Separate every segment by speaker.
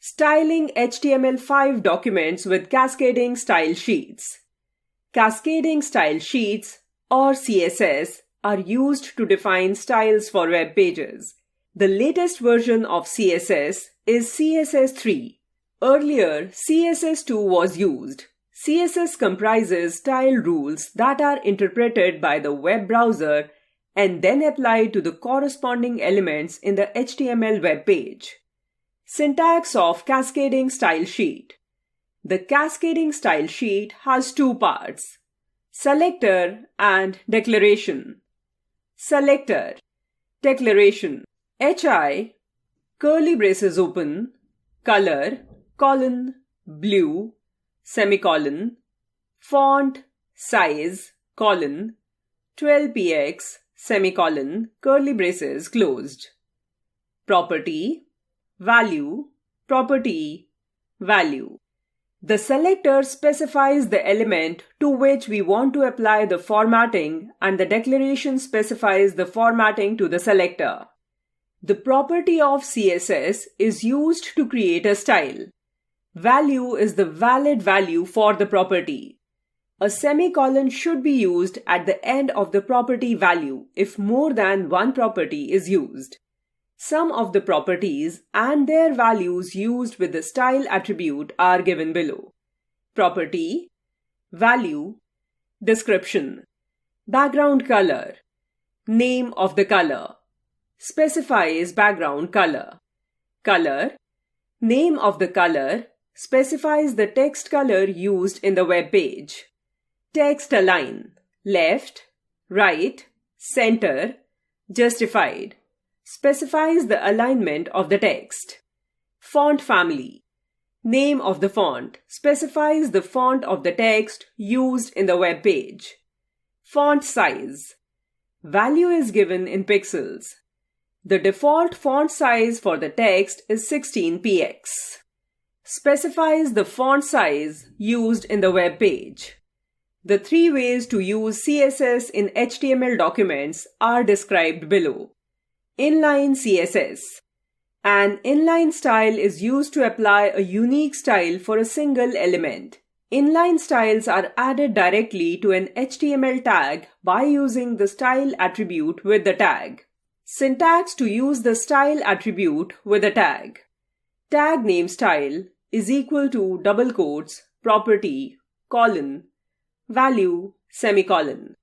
Speaker 1: Styling HTML5 documents with cascading style sheets. Cascading style sheets, or CSS, are used to define styles for web pages. The latest version of CSS is CSS3. Earlier, CSS2 was used. CSS comprises style rules that are interpreted by the web browser and then applied to the corresponding elements in the HTML web page. Syntax of cascading style sheet. The cascading style sheet has two parts: selector and declaration. Selector. Declaration. HI, curly braces open, color, colon, blue, semicolon, font, size, colon, 12px, semicolon, curly braces closed. Property, value, property, value. The selector specifies the element to which we want to apply the formatting, and the declaration specifies the formatting to the selector. The property of CSS is used to create a style. Value is the valid value for the property. A semicolon should be used at the end of the property value if more than one property is used. Some of the properties and their values used with the style attribute are given below. Property, value, description, background color, name of the color, specifies background color, color, name of the color, specifies the text color used in the web page, text align, left, right, center, justified, specifies the alignment of the text. Font family. Name of the font specifies the font of the text used in the web page. Font size. Value is given in pixels. The default font size for the text is 16px. Specifies the font size used in the web page. The three ways to use CSS in HTML documents are described below. Inline CSS. An inline style is used to apply a unique style for a single element. Inline styles are added directly to an HTML tag by using the style attribute with the tag. Syntax to use the style attribute with a tag. Tag name style is equal to double quotes, property, colon, value, semicolon.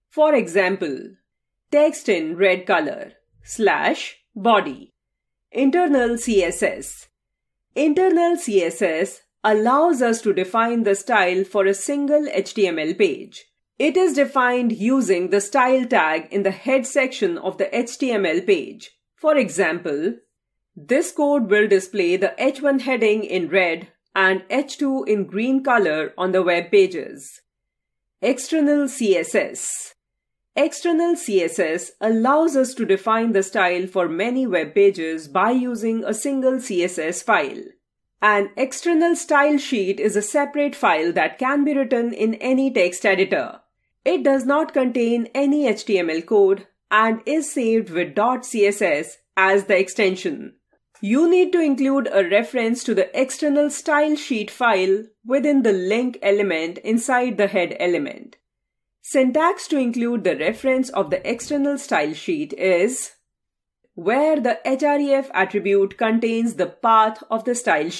Speaker 1: For example, text in red color, / body. Internal CSS. Internal CSS allows us to define the style for a single HTML page. It is defined using the style tag in the head section of the HTML page. For example, this code will display the H1 heading in red and H2 in green color on the web pages. External CSS. External CSS allows us to define the style for many web pages by using a single CSS file. An external style sheet is a separate file that can be written in any text editor. It does not contain any HTML code and is saved with .css as the extension. You need to include a reference to the external style sheet file within the link element inside the head element. Syntax to include the reference of the external style sheet is where the href attribute contains the path of the style sheet.